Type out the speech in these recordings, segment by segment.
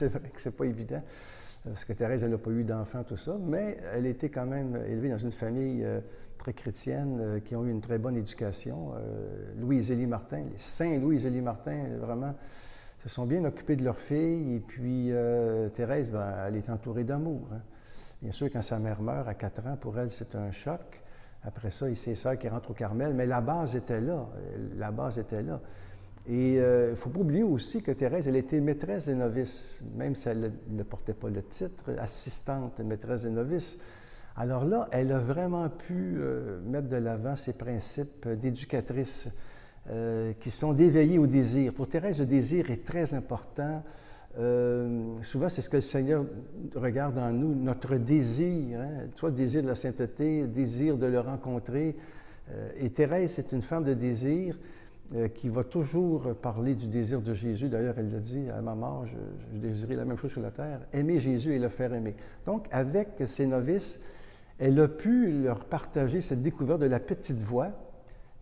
C'est vrai que c'est pas évident, parce que Thérèse, elle n'a pas eu d'enfant, tout ça, mais elle était quand même élevée dans une famille très chrétienne, qui ont eu une très bonne éducation. Louis-Zélie Martin, les saints Louis-Zélie Martin, vraiment, se sont bien occupés de leur fille. Et puis, Thérèse, ben, elle est entourée d'amour. Hein. Bien sûr, quand sa mère meurt à 4 ans, pour elle, c'est un choc. Après ça, il y a ses sœurs qui rentrent au Carmel, mais la base était là. La base était là. Et il ne faut pas oublier aussi que Thérèse, elle était maîtresse des novices, même si elle ne portait pas le titre, assistante maîtresse des novices. Alors là, elle a vraiment pu mettre de l'avant ses principes d'éducatrice qui sont d'éveiller au désir. Pour Thérèse, le désir est très important. Souvent, c'est ce que le Seigneur regarde en nous, notre désir, hein? Soit le désir de la sainteté, le désir de le rencontrer. Et Thérèse, c'est une femme de désir qui va toujours parler du désir de Jésus. D'ailleurs, elle l'a dit, à ma mort, je désirais la même chose sur la terre, aimer Jésus et le faire aimer. Donc, avec ses novices, elle a pu leur partager cette découverte de la petite voix,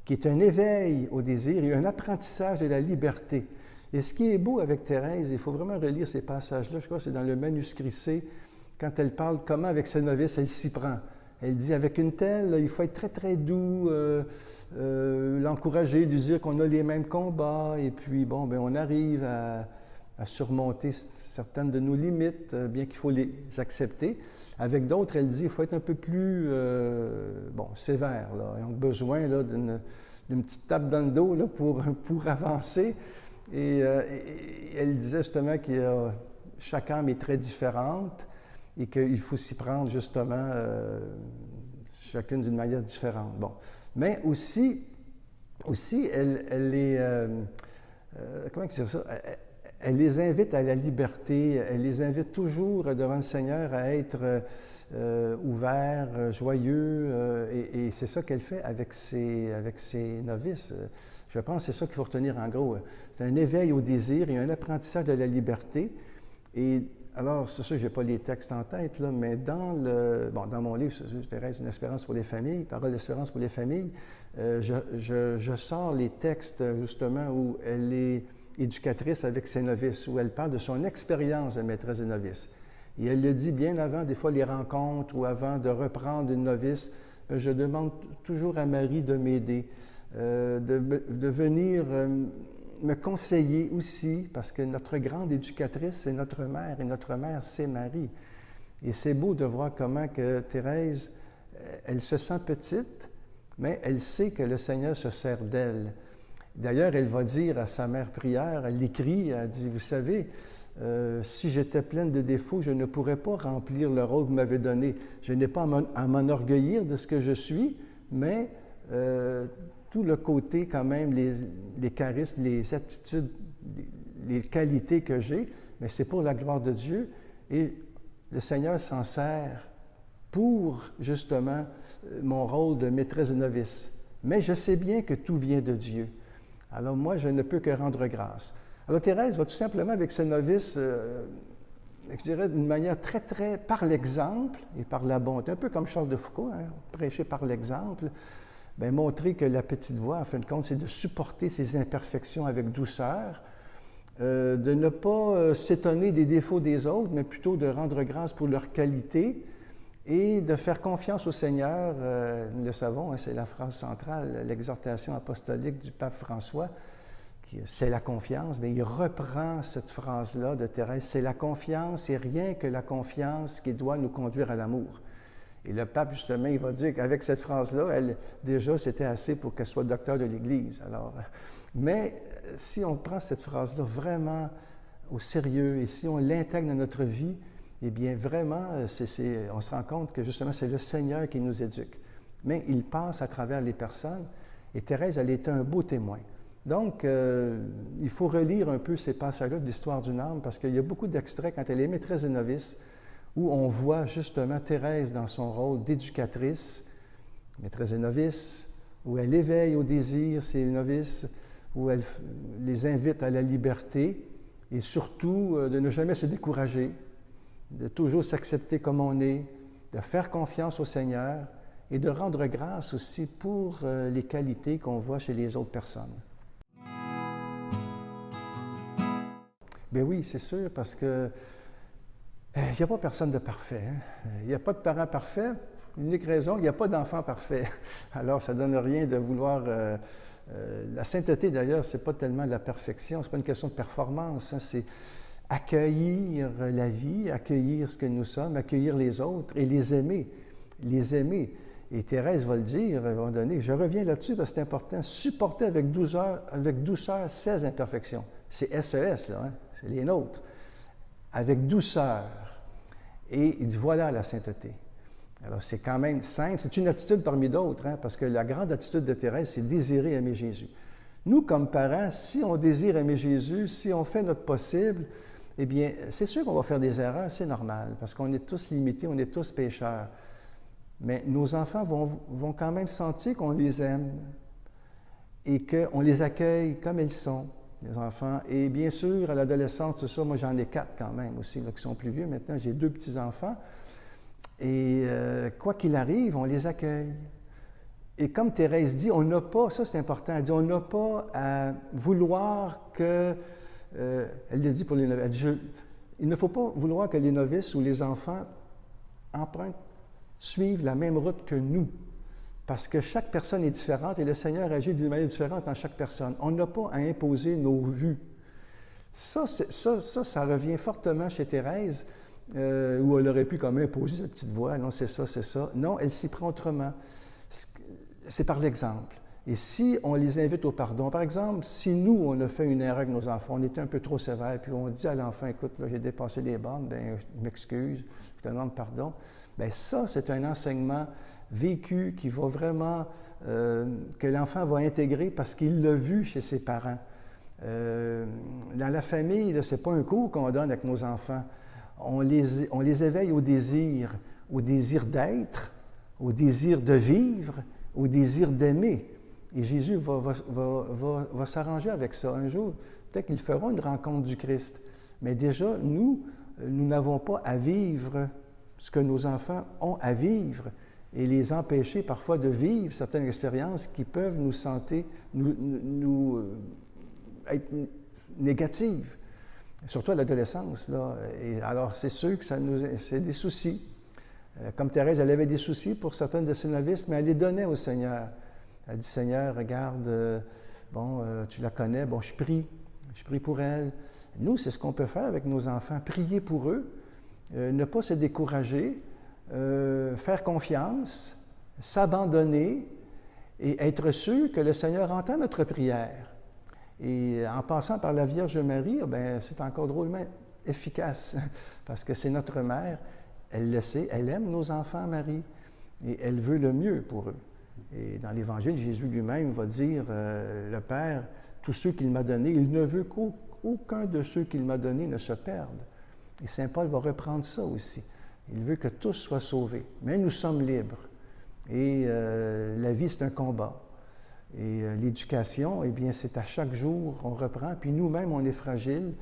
qui est un éveil au désir et un apprentissage de la liberté. Et ce qui est beau avec Thérèse, il faut vraiment relire ces passages-là, je crois que c'est dans le manuscrit C, quand elle parle comment avec ses novices, elle s'y prend. Elle dit, avec une telle, il faut être très, très doux, l'encourager, lui dire qu'on a les mêmes combats, et puis, bon, bien, on arrive à surmonter certaines de nos limites, bien qu'il faut les accepter. Avec d'autres, elle dit, il faut être un peu plus, sévère, là. Ils ont besoin là, d'une petite tape dans le dos là, pour avancer. Et elle disait justement que chaque âme est très différente et qu'il faut s'y prendre justement chacune d'une manière différente. Bon. Mais aussi elle est... comment dire ça? Elle les invite à la liberté, elle les invite toujours devant le Seigneur à être ouverts, joyeux, et c'est ça qu'elle fait avec ses novices. Je pense que c'est ça qu'il faut retenir en gros. C'est un éveil au désir et un apprentissage de la liberté. Et alors, c'est sûr que je n'ai pas les textes en tête, là, mais dans mon livre, Thérèse, une espérance pour les familles, Parole d'espérance pour les familles, je sors les textes justement où elle est éducatrice avec ses novices, où elle parle de son expérience de maîtresse des novices. Et elle le dit bien avant, des fois les rencontres ou avant de reprendre une novice, je demande toujours à Marie de m'aider. De venir me conseiller aussi, parce que notre grande éducatrice, c'est notre mère, et notre mère, c'est Marie. Et c'est beau de voir comment que Thérèse, elle se sent petite, mais elle sait que le Seigneur se sert d'elle. D'ailleurs, elle va dire à sa mère prière, elle l'écrit, elle dit, vous savez, si j'étais pleine de défauts, je ne pourrais pas remplir le rôle que vous m'avez donné. Je n'ai pas à m'enorgueillir de ce que je suis, mais tout le côté quand même, les charismes, les attitudes, les qualités que j'ai, mais c'est pour la gloire de Dieu. Et le Seigneur s'en sert pour, justement, mon rôle de maîtresse de novice. Mais je sais bien que tout vient de Dieu. Alors moi, je ne peux que rendre grâce. Alors Thérèse va tout simplement avec ses novices, je dirais d'une manière très, très par l'exemple et par la bonté, un peu comme Charles de Foucault, hein, prêcher par l'exemple. Bien, montrer que la petite voix, en fin de compte, c'est de supporter ses imperfections avec douceur, de ne pas s'étonner des défauts des autres, mais plutôt de rendre grâce pour leurs qualités et de faire confiance au Seigneur. Nous le savons, hein, c'est la phrase centrale, l'exhortation apostolique du pape François, c'est la confiance. Bien, il reprend cette phrase-là de Thérèse, c'est la confiance et rien que la confiance qui doit nous conduire à l'amour. Et le pape, justement, il va dire qu'avec cette phrase-là, déjà, c'était assez pour qu'elle soit docteur de l'Église. Alors, mais si on prend cette phrase-là vraiment au sérieux et si on l'intègre dans notre vie, eh bien, vraiment, on se rend compte que, justement, c'est le Seigneur qui nous éduque. Mais il passe à travers les personnes. Et Thérèse, elle était un beau témoin. Donc, il faut relire un peu ces passages-là de l'histoire d'une âme parce qu'il y a beaucoup d'extraits quand elle est maîtresse de novice, où on voit justement Thérèse dans son rôle d'éducatrice, maîtresse des novices, où elle éveille au désir ses novices, où elle les invite à la liberté et surtout de ne jamais se décourager, de toujours s'accepter comme on est, de faire confiance au Seigneur et de rendre grâce aussi pour les qualités qu'on voit chez les autres personnes. Ben oui, c'est sûr, parce que il n'y a pas personne de parfait. Il n'y a pas de parent parfait. L'unique raison, il n'y a pas d'enfant parfait. Alors, ça ne donne rien de vouloir... la sainteté, d'ailleurs, ce n'est pas tellement la perfection, ce n'est pas une question de performance, hein, c'est accueillir la vie, accueillir ce que nous sommes, accueillir les autres et les aimer. Les aimer. Et Thérèse va le dire à un moment donné, je reviens là-dessus parce que c'est important, supporter avec douceur ses imperfections. C'est SES, là, hein, c'est les nôtres. Avec douceur. Et il dit, voilà la sainteté. Alors, c'est quand même simple. C'est une attitude parmi d'autres, hein, parce que la grande attitude de Thérèse, c'est désirer aimer Jésus. Nous, comme parents, si on désire aimer Jésus, si on fait notre possible, eh bien, c'est sûr qu'on va faire des erreurs, c'est normal, parce qu'on est tous limités, on est tous pécheurs. Mais nos enfants vont quand même sentir qu'on les aime et qu'on les accueille comme ils sont, les enfants. Et bien sûr, à l'adolescence, tout ça, moi j'en ai 4 quand même aussi, là, qui sont plus vieux. Maintenant, j'ai 2 petits-enfants. Et quoi qu'il arrive, on les accueille. Et comme Thérèse dit, on n'a pas, ça c'est important, elle dit, on n'a pas à vouloir que, elle le dit pour les novices, elle dit, il ne faut pas vouloir que les novices ou les enfants suivent la même route que nous. Parce que chaque personne est différente et le Seigneur agit d'une manière différente en chaque personne. On n'a pas à imposer nos vues. Ça ça revient fortement chez Thérèse, où elle aurait pu quand même imposer sa petite voix. Non, c'est ça, c'est ça. Non, elle s'y prend autrement. C'est par l'exemple. Et si on les invite au pardon, par exemple, si nous, on a fait une erreur avec nos enfants, on était un peu trop sévère, puis on dit à l'enfant, écoute, là, j'ai dépassé les bornes, bien, je m'excuse, je te demande pardon. Bien, ça, c'est un enseignement vécu qui va vraiment, que l'enfant va intégrer parce qu'il l'a vu chez ses parents. Dans la famille, ce n'est pas un cours qu'on donne avec nos enfants. On les éveille au désir d'être, au désir de vivre, au désir d'aimer. Et Jésus va s'arranger avec ça. Un jour, peut-être qu'ils feront une rencontre du Christ. Mais déjà, nous n'avons pas à vivre ce que nos enfants ont à vivre et les empêcher parfois de vivre certaines expériences qui peuvent nous être négatives, surtout à l'adolescence, là. Et alors, c'est sûr que c'est des soucis. Comme Thérèse, elle avait des soucis pour certaines de ses novices, mais elle les donnait au Seigneur. Elle dit, Seigneur, regarde, tu la connais, bon, je prie pour elle. Nous, c'est ce qu'on peut faire avec nos enfants, prier pour eux, ne pas se décourager, faire confiance, s'abandonner et être sûr que le Seigneur entend notre prière. Et en passant par la Vierge Marie, bien, c'est encore drôlement efficace, parce que c'est notre mère, elle le sait, elle aime nos enfants, Marie, et elle veut le mieux pour eux. Et dans l'Évangile, Jésus lui-même va dire, le Père, tous ceux qu'il m'a donnés, il ne veut qu'aucun de ceux qu'il m'a donnés ne se perde. Et Saint Paul va reprendre ça aussi. Il veut que tous soient sauvés, mais nous sommes libres. Et la vie, c'est un combat. Et l'éducation, eh bien, c'est à chaque jour, on reprend, puis nous-mêmes, on est fragiles,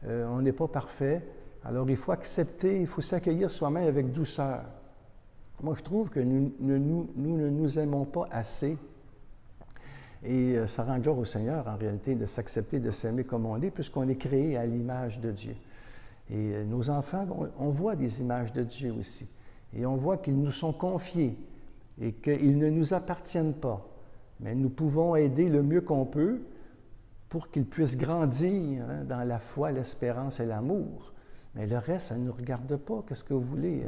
on n'est pas parfait. Alors, il faut accepter, il faut s'accueillir soi-même avec douceur. Moi, je trouve que nous ne nous aimons pas assez. Et ça rend gloire au Seigneur, en réalité, de s'accepter, de s'aimer comme on est, puisqu'on est créé à l'image de Dieu. Et nos enfants, on voit des images de Dieu aussi. Et on voit qu'ils nous sont confiés et qu'ils ne nous appartiennent pas. Mais nous pouvons aider le mieux qu'on peut pour qu'ils puissent grandir, hein, dans la foi, l'espérance et l'amour. Mais le reste, ça ne nous regarde pas. Qu'est-ce que vous voulez?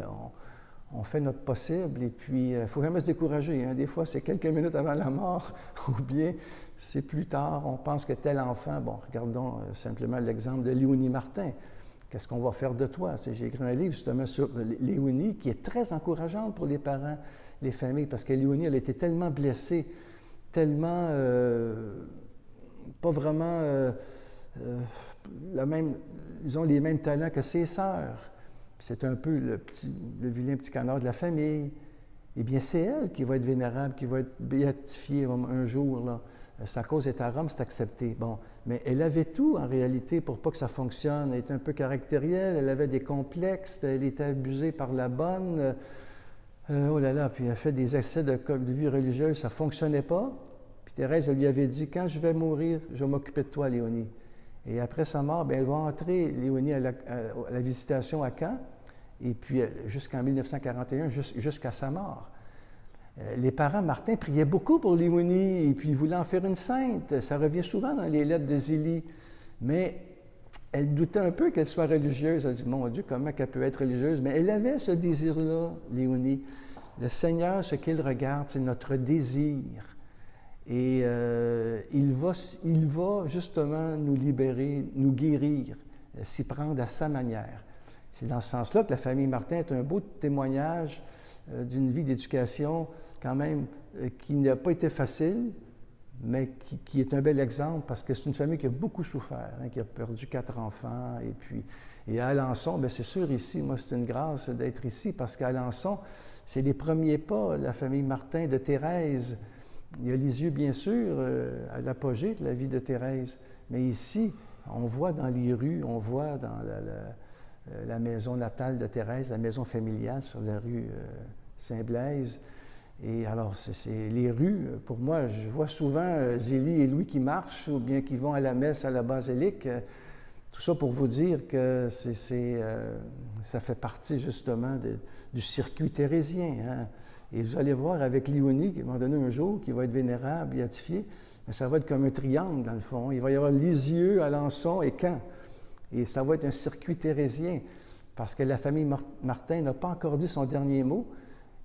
On fait notre possible et puis il ne faut jamais se décourager. Hein. Des fois, c'est quelques minutes avant la mort ou bien c'est plus tard. On pense que tel enfant... Bon, regardons simplement l'exemple de Léonie Martin. Qu'est-ce qu'on va faire de toi? J'ai écrit un livre justement sur Léonie qui est très encourageante pour les parents, les familles, parce que Léonie, elle a été tellement blessée, tellement pas vraiment ils ont les mêmes talents que ses sœurs. C'est un peu le vilain petit canard de la famille. Eh bien, c'est elle qui va être vénérable, qui va être béatifiée un jour, là. Sa cause est à Rome, c'est accepté. Bon, mais elle avait tout, en réalité, pour pas que ça fonctionne. Elle était un peu caractérielle, elle avait des complexes, elle était abusée par la bonne. Oh là là, puis elle a fait des essais de vie religieuse, ça ne fonctionnait pas. Puis Thérèse, elle lui avait dit, quand je vais mourir, je vais m'occuper de toi, Léonie. Et après sa mort, bien, elle va entrer, Léonie, à la visitation à Caen, et puis jusqu'en 1941, jusqu'à sa mort. Les parents, Martin, priaient beaucoup pour Léonie, et puis ils voulaient en faire une sainte. Ça revient souvent dans les lettres de Zélie. Mais elle doutait un peu qu'elle soit religieuse. Elle dit, mon Dieu, comment elle peut être religieuse? Mais elle avait ce désir-là, Léonie. Le Seigneur, ce qu'il regarde, c'est notre désir. Et il va justement nous libérer, nous guérir, s'y prendre à sa manière. C'est dans ce sens-là que la famille Martin est un beau témoignage d'une vie d'éducation quand même qui n'a pas été facile, mais qui est un bel exemple parce que c'est une famille qui a beaucoup souffert, hein, qui a perdu 4 enfants. Et à Alençon, bien, c'est sûr ici, moi c'est une grâce d'être ici parce qu'à Alençon, c'est les premiers pas de la famille Martin, de Thérèse. Il y a Lisieux, bien sûr, à l'apogée de la vie de Thérèse, mais ici, on voit dans les rues, on voit dans la maison natale de Thérèse, la maison familiale sur la rue Saint-Blaise. Et alors, c'est les rues, pour moi, je vois souvent Zélie et Louis qui marchent ou bien qui vont à la messe à la basilique. Tout ça pour vous dire que ça fait partie justement du circuit thérésien. Hein? Et vous allez voir avec Léonie, qui va donner un jour, qui va être vénérable, béatifié, mais ça va être comme un triangle dans le fond. Il va y avoir Lisieux, Alençon et Caen. Et ça va être un circuit thérésien, parce que la famille Martin n'a pas encore dit son dernier mot.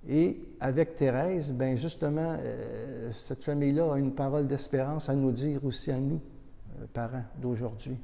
Et avec Thérèse, bien justement, cette famille-là a une parole d'espérance à nous dire aussi à nous, parents d'aujourd'hui.